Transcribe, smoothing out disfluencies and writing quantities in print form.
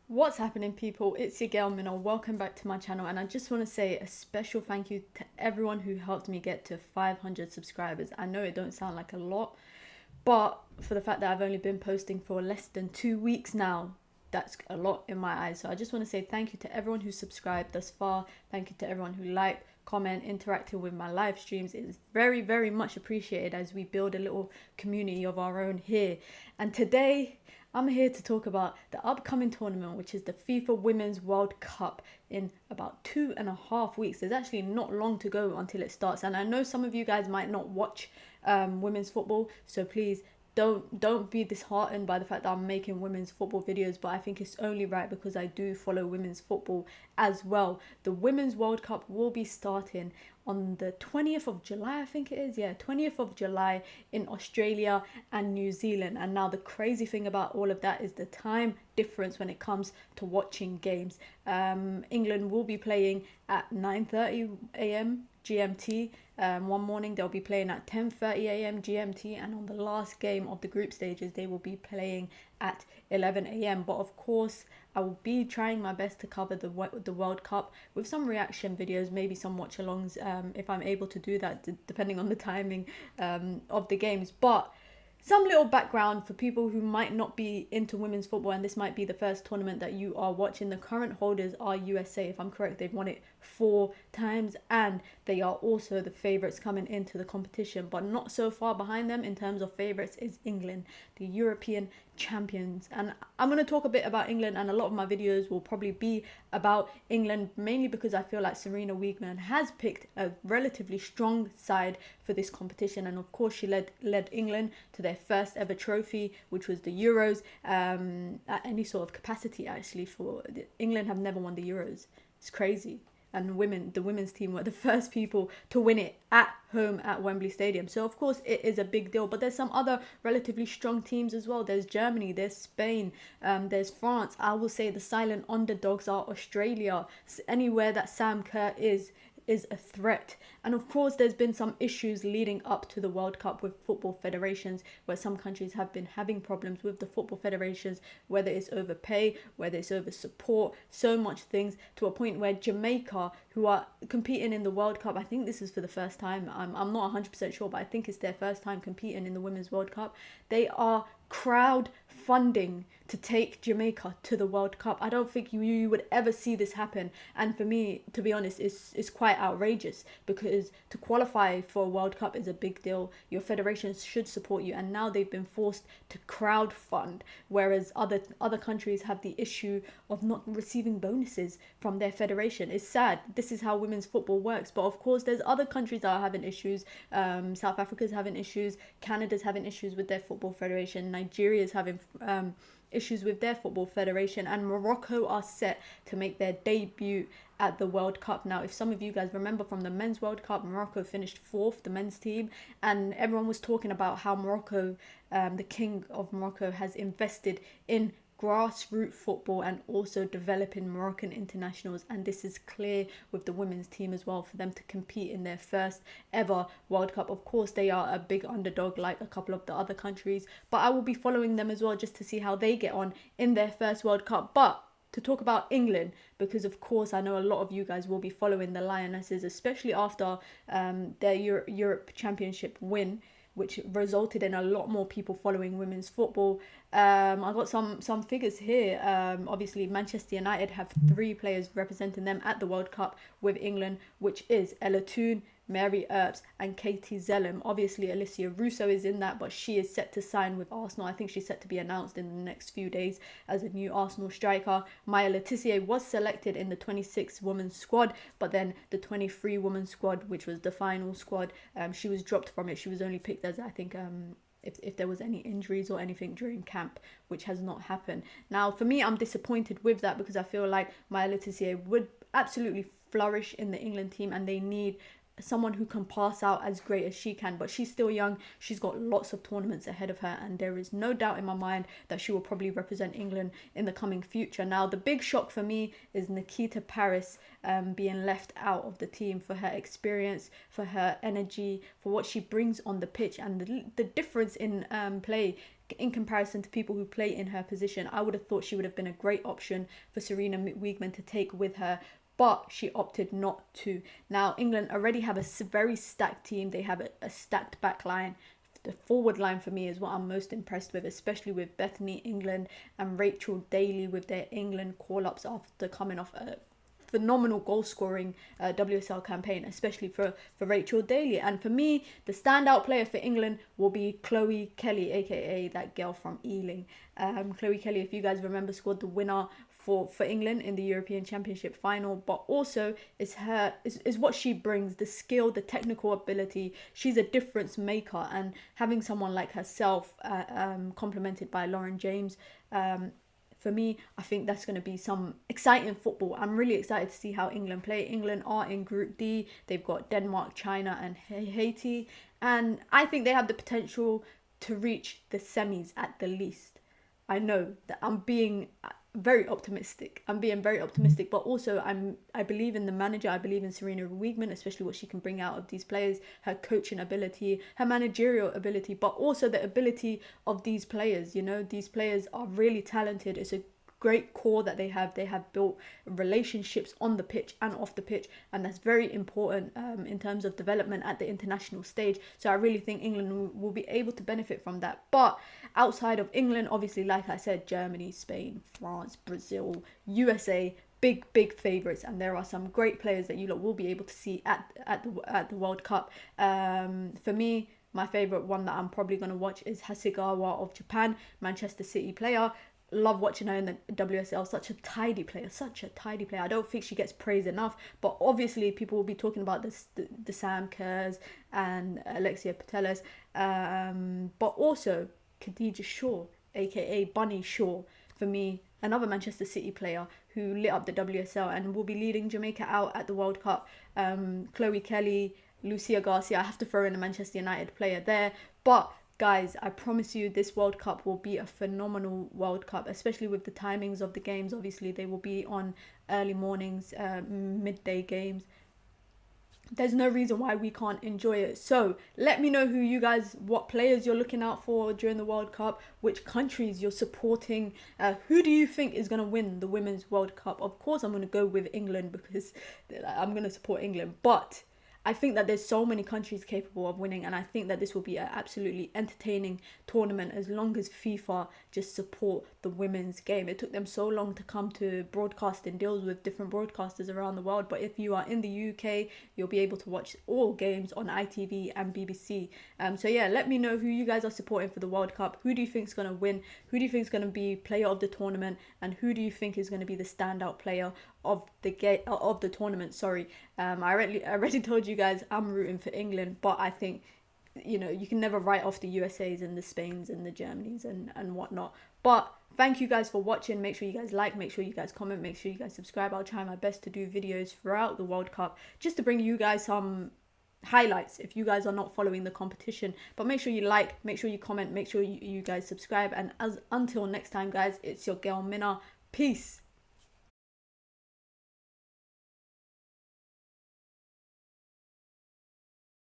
What's happening, people? It's your girl Minna. Welcome back to my channel, and I just want to say a special thank you to everyone who helped me get to 500 subscribers. I know it don't sound like a lot, but for the fact that I've only been posting for less than 2 weeks now, that's a lot in my eyes. So I just want to say thank you to everyone who subscribed thus far. Thank you to everyone who liked, comment, interacted with my live streams. It is very, very much appreciated as we build a little community of our own here. And today, I'm here to talk about the upcoming tournament, which is the FIFA Women's World Cup in about 2.5 weeks. There's actually not long to go until it starts, and I know some of you guys might not watch women's football, so please don't be disheartened by the fact that I'm making women's football videos, but I think it's only right because I do follow women's football as well. The Women's World Cup will be starting on the 20th of July, I think it is. Yeah, 20th of July in Australia and New Zealand. And now the crazy thing about all of that is the time difference when it comes to watching games. England will be playing at 9:30 a.m. GMT. One morning they'll be playing at 10:30 a.m. GMT, and on the last game of the group stages they will be playing at 11 a.m. But of course, I will be trying my best to cover the World Cup with some reaction videos, maybe some watch-alongs, if I'm able to do that, depending on the timing of the games. But some little background for people who might not be into women's football, and this might be the first tournament that you are watching. The current holders are USA. If I'm correct, they've won it 4 times, and they are also the favourites coming into the competition. But not so far behind them in terms of favourites is England, the European champions. And I'm going to talk a bit about England, and a lot of my videos will probably be about England, mainly because I feel like Serena Wiegman has picked a relatively strong side for this competition, and of course she led England to their first ever trophy, which was the Euros, at any sort of capacity. Actually, for England have never won the Euros. It's crazy. And the women's team were the first people to win it at home at Wembley Stadium. So of course it is a big deal. But there's some other relatively strong teams as well. There's Germany, there's Spain, there's France. I will say the silent underdogs are Australia. Anywhere that Sam Kerr is a threat. And of course there's been some issues leading up to the World Cup with football federations, where some countries have been having problems with the football federations, whether it's over pay, whether it's over support, so much things, to a point where Jamaica, who are competing in the World Cup, I think this is for the first time, I'm not 100% sure, but I think it's their first time competing in the Women's World Cup. They are crowd funding to take Jamaica to the World Cup. I don't think you would ever see this happen, and for me, to be honest, it's quite outrageous, because to qualify for a World Cup is a big deal. Your federations should support you, and now they've been forced to crowd fund, whereas other countries have the issue of not receiving bonuses from their federation. It's sad. This is how women's football works. But of course there's other countries that are having issues. South Africa's having issues, Canada's having issues with their football federation, Nigeria's having issues with their football federation, and Morocco are set to make their debut at the World Cup. Now, if some of you guys remember from the Men's World Cup, Morocco finished fourth, the men's team, and everyone was talking about how Morocco, the king of Morocco, has invested in grassroots football and also developing Moroccan internationals, and this is clear with the women's team as well, for them to compete in their first ever World Cup. Of course they are a big underdog like a couple of the other countries, but I will be following them as well just to see how they get on in their first World Cup. But to talk about England, because of course I know a lot of you guys will be following the Lionesses, especially after their Europe Championship win, which resulted in a lot more people following women's football. I got some figures here. Obviously, Manchester United have 3 players representing them at the World Cup with England, which is Ella Toone, Mary Earps and Katie Zellum. Obviously, Alicia Russo is in that, but she is set to sign with Arsenal. I think she's set to be announced in the next few days as a new Arsenal striker. Maya Letitia was selected in the 26-woman squad, but then the 23-woman squad, which was the final squad, she was dropped from it. She was only picked as, I think, if there was any injuries or anything during camp, which has not happened. Now, for me, I'm disappointed with that, because I feel like Maya Letitia would absolutely flourish in the England team, and they need someone who can pass out as great as she can, but she's still young. She's got lots of tournaments ahead of her, and there is no doubt in my mind that she will probably represent England in the coming future. Now, the big shock for me is Nikita Paris being left out of the team for her experience, for her energy, for what she brings on the pitch, and the difference in play in comparison to people who play in her position. I would have thought she would have been a great option for Serena Wiegman to take with her, but she opted not to. Now, England already have a very stacked team. They have a stacked back line. The forward line for me is what I'm most impressed with, especially with Bethany England and Rachel Daly with their England call-ups after coming off a phenomenal goal-scoring WSL campaign, especially for Rachel Daly. And for me, the standout player for England will be Chloe Kelly, aka that girl from Ealing. Chloe Kelly, if you guys remember, scored the winner for England in the European Championship final, but also is what she brings, the skill, the technical ability. She's a difference maker, and having someone like herself complemented by Lauren James, for me, I think that's going to be some exciting football. I'm really excited to see how England play. England are in Group D. They've got Denmark, China and Haiti, and I think they have the potential to reach the semis at the least. I know that I'm being very optimistic. But also I believe in the manager. I believe in Serena Wiegman, especially what she can bring out of these players, her coaching ability, her managerial ability, but also the ability of these players. You know, these players are really talented. It's a great core that they have. They have built relationships on the pitch and off the pitch, and that's very important in terms of development at the international stage. So I really think England will be able to benefit from that. But outside of England, obviously, like I said, Germany, Spain, France, Brazil, USA, big favourites, and there are some great players that you lot will be able to see at the World Cup. For me, my favourite one that I'm probably going to watch is Hasegawa of Japan, Manchester City player. Love watching her in the WSL. Such a tidy player. I don't think she gets praised enough, but obviously people will be talking about the Sam Kerrs and Alexia Putellas, but also Khadija Shaw, aka Bunny Shaw, for me, another Manchester City player who lit up the WSL and will be leading Jamaica out at the World Cup. Chloe Kelly, Lucia Garcia, I have to throw in a Manchester United player there. But guys, I promise you this World Cup will be a phenomenal World Cup, especially with the timings of the games. Obviously, they will be on early mornings, midday games. There's no reason why we can't enjoy it. So let me know what players you're looking out for during the World Cup, which countries you're supporting. Who do you think is going to win the Women's World Cup? Of course, I'm going to go with England because I'm going to support England. But I think that there's so many countries capable of winning, and I think that this will be an absolutely entertaining tournament as long as FIFA just support the women's game. It took them so long to come to broadcasting deals with different broadcasters around the world, but if you are in the UK, you'll be able to watch all games on ITV and BBC. So yeah, let me know who you guys are supporting for the World Cup. Who do you think is going to win? Who do you think is going to be player of the tournament? And who do you think is going to be the standout player of the tournament? Sorry, I already told you guys I'm rooting for England, but I think, you know, you can never write off the USAs and the Spains and the Germanys and whatnot. But thank you guys for watching. Make sure you guys like, make sure you guys comment, make sure you guys subscribe. I'll try my best to do videos throughout the World Cup just to bring you guys some highlights if you guys are not following the competition. But make sure you like, make sure you comment, make sure you guys subscribe. And until next time, guys, it's your girl Mina. Peace.